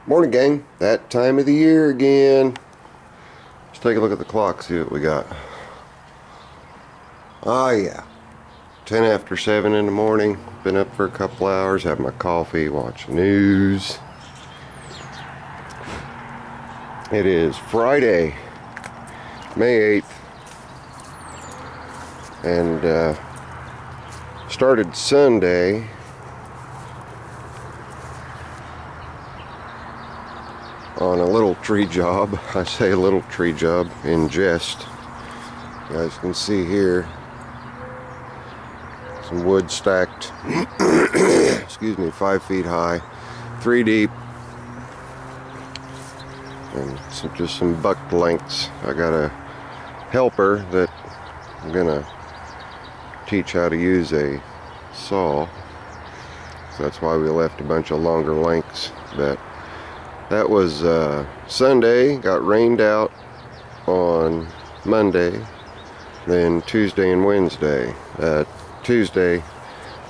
Morning, gang. That time of the year again. Let's take a look at the clock, see what we got. Ah, yeah. 10 after 7 in the morning. Been up for a couple hours, have my coffee, watch news. It is Friday, May 8th. And started Sunday on a little tree job. I say a little tree job in jest. You guys can see here some wood stacked excuse me, 5 feet high, 3 deep, and just some bucked lengths. I got a helper that I'm gonna teach how to use a saw, so that's why we left a bunch of longer lengths. But that was Sunday. Got rained out on Monday, then Tuesday and Wednesday. Tuesday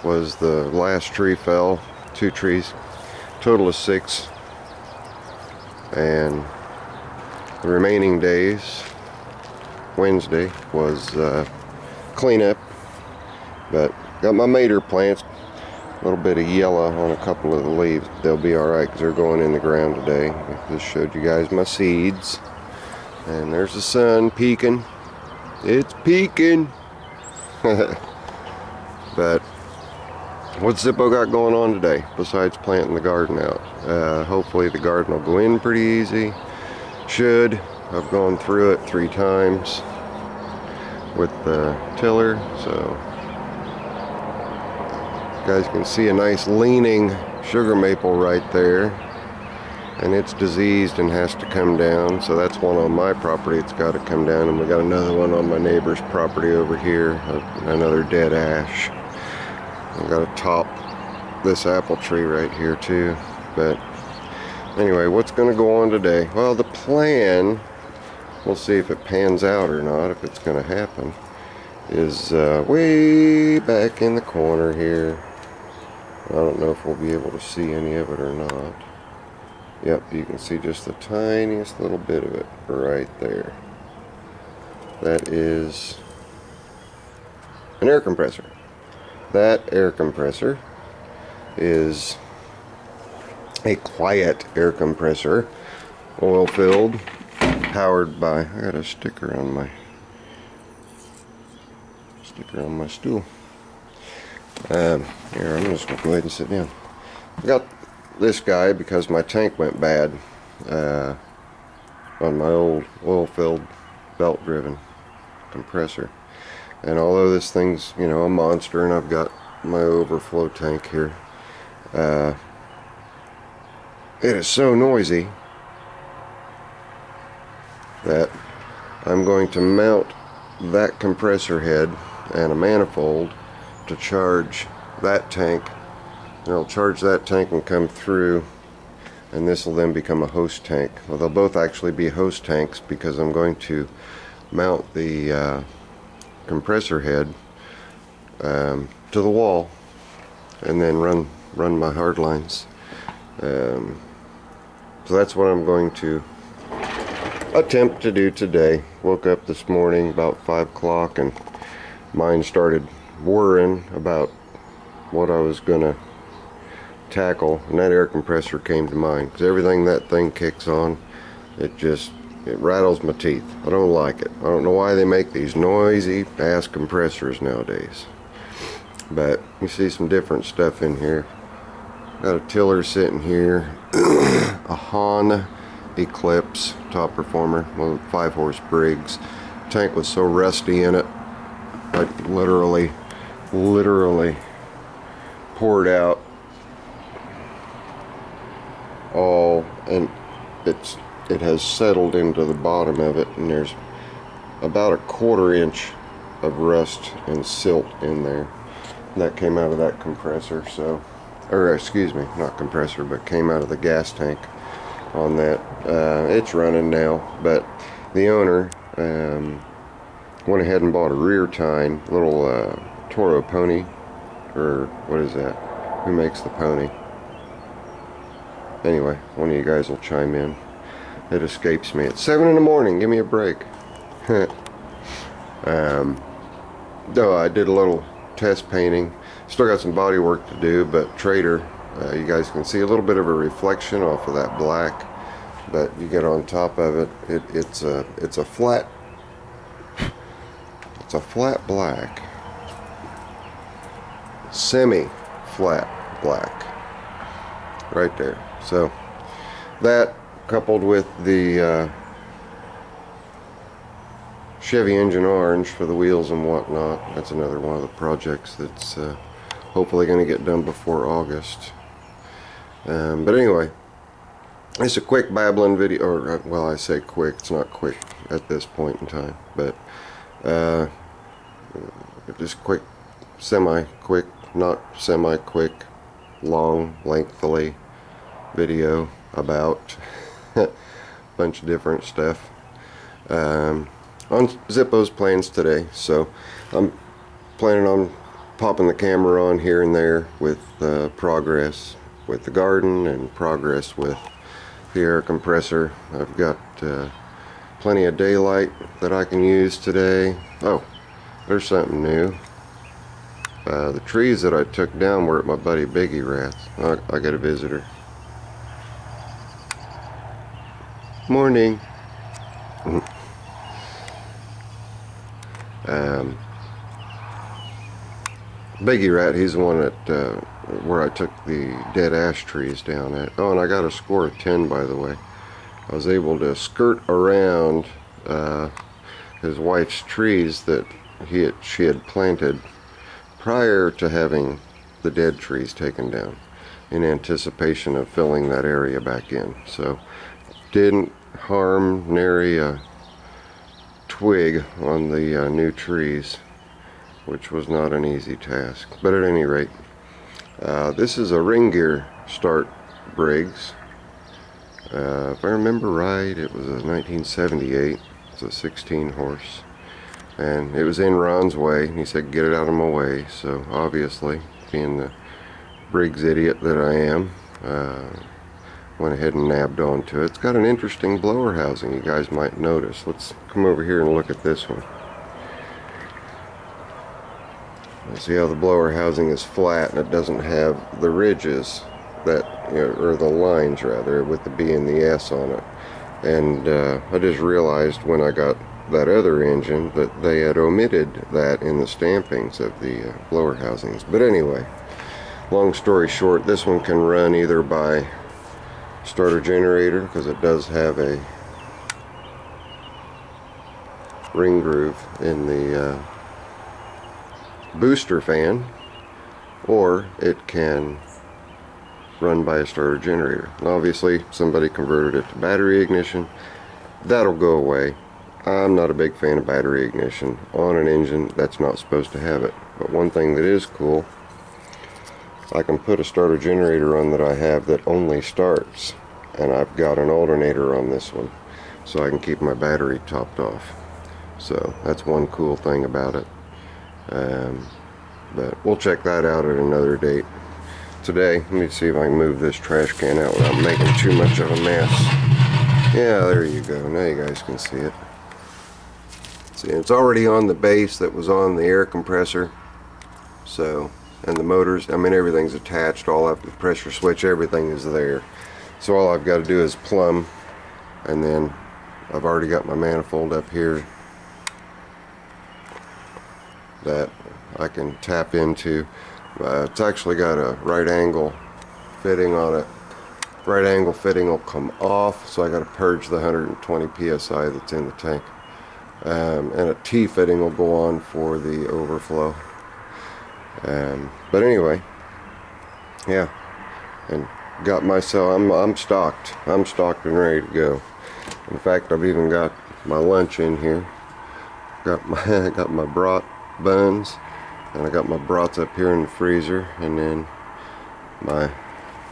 was the last tree fell, 2 trees, total of 6, and the remaining days, Wednesday was cleanup. But got my mater plants, a little bit of yellow on a couple of the leaves. They'll be alright because they're going in the ground today. I just showed you guys my seeds. And there's the sun peeking. It's peeking. But what's Zippo got going on today besides planting the garden out? Hopefully the garden will go in pretty easy. Should. I've gone through it 3 times with the tiller, so you guys can see a nice leaning sugar maple right there, and it's diseased and has to come down. So that's one on my property, it's got to come down. And we got another one on my neighbor's property over here, another dead ash. I've got to top this apple tree right here too. But anyway, what's going to go on today? Well, the plan, we'll see if it pans out or not, if it's going to happen, is way back in the corner here. I don't know if we'll be able to see any of it or not. Yep, you can see just the tiniest little bit of it right there. That is an air compressor. That air compressor is a quiet air compressor, oil filled, powered by, I got a sticker on my stool. Here, I'm just gonna go ahead and sit down. I got this guy because my tank went bad on my old oil filled belt driven compressor. And although this thing's, you know, a monster, and I've got my overflow tank here, it is so noisy that I'm going to mount that compressor head and a manifold to charge that tank. And I'll charge that tank and come through, and this will then become a host tank. Well, they'll both actually be host tanks because I'm going to mount the compressor head to the wall and then run my hard lines. So that's what I'm going to attempt to do today. Woke up this morning about 5 o'clock and mine started worrying about what I was gonna tackle, and that air compressor came to mind because everything that thing kicks on, it rattles my teeth. I don't like it. I don't know why they make these noisy ass compressors nowadays. But you see some different stuff in here. Got a tiller sitting here, a Hahn Eclipse top performer, 5-horse Briggs. Tank was so rusty in it, like literally poured out all, and it has settled into the bottom of it, and there's about a 1/4 inch of rust and silt in there. And that came out of that compressor, so, or excuse me, not compressor, but came out of the gas tank on that. It's running now, but the owner went ahead and bought a rear tine, little Toro pony, or what is that? Who makes the pony? Anyway, one of you guys will chime in. It escapes me. It's 7 in the morning. Give me a break. Though I did a little test painting. Still got some body work to do, but Trader, you guys can see a little bit of a reflection off of that black. But you get on top of it, it's a flat black, semi-flat black, right there. So that, coupled with the Chevy engine orange for the wheels and whatnot, that's another one of the projects that's hopefully going to get done before August. But anyway, it's a quick babbling video, or well, I say quick, it's not quick at this point in time, but just quick, semi-quick, not semi-quick, long, lengthily video about a bunch of different stuff on Zippo's plans today. So I'm planning on popping the camera on here and there with progress with the garden and progress with the air compressor. I've got plenty of daylight that I can use today. Oh, there's something new. The trees that I took down were at my buddy Biggie Rat's. I got a visitor. Morning. Biggie Rat, he's the one that where I took the dead ash trees down at. Oh, and I got a score of 10, by the way. I was able to skirt around his wife's trees that she had planted prior to having the dead trees taken down, in anticipation of filling that area back in. So didn't harm nary a twig on the new trees, which was not an easy task. But at any rate, this is a ring gear start Briggs. If I remember right, it was a 1978. It's a 16 horse, and it was in Ron's way. He said get it out of my way, so obviously, being the Briggs idiot that I am, went ahead and nabbed onto it. It's got an interesting blower housing, you guys might notice. Let's come over here and look at this one. See how the blower housing is flat and it doesn't have the ridges that, or the lines rather, with the B and the S on it. And I just realized when I got that other engine that they had omitted that in the stampings of the blower housings. But anyway, long story short, this one can run either by starter generator, because it does have a ring groove in the booster fan, or it can run by a starter generator. And obviously somebody converted it to battery ignition. That'll go away. I'm not a big fan of battery ignition on an engine that's not supposed to have it. But one thing that is cool, I can put a starter generator on that I have that only starts, and I've got an alternator on this one, so I can keep my battery topped off. So that's one cool thing about it. But we'll check that out at another date. Today, let me see if I can move this trash can out without making too much of a mess. Yeah, there you go. Now you guys can see it. See, it's already on the base that was on the air compressor. So, and the motors, I mean, everything's attached, all up, the pressure switch, everything is there. So all I've got to do is plumb, and then I've already got my manifold up here that I can tap into. It's actually got a right angle fitting on it. Right angle fitting will come off, so I got to purge the 120 psi that's in the tank. And a T fitting will go on for the overflow. But anyway, yeah, and got myself, I'm stocked. I'm stocked and ready to go. In fact, I've even got my lunch in here. Got my brat buns, and I got my brats up here in the freezer, and then my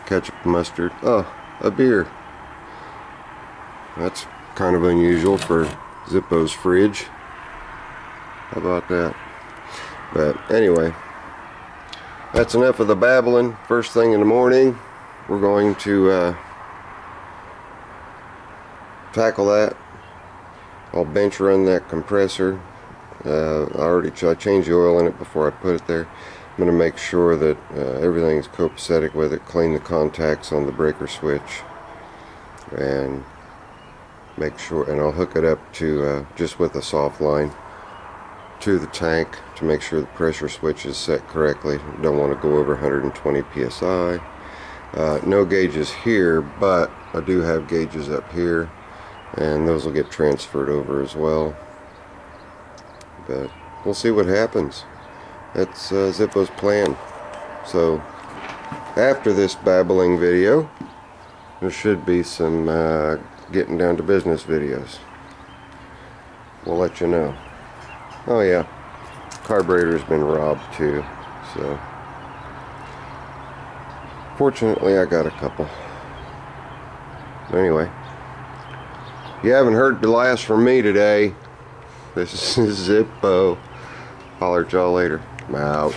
ketchup, mustard. Oh, a beer. That's kind of unusual for Zippo's fridge. How about that? But anyway, that's enough of the babbling. First thing in the morning, we're going to tackle that. I'll bench run that compressor. I changed the oil in it before I put it there. I'm going to make sure that everything is copacetic with it, clean the contacts on the breaker switch, and make sure, and I'll hook it up to just with a soft line to the tank to make sure the pressure switch is set correctly. Don't want to go over 120 psi. No gauges here, but I do have gauges up here, and those will get transferred over as well. But we'll see what happens. That's Zippo's plan. So after this babbling video, there should be some getting down to business videos. We'll let you know. Oh yeah, carburetor's been robbed too, so fortunately I got a couple. Anyway, you haven't heard the last from me today. This is Zippo. Holler at y'all later. I'm out.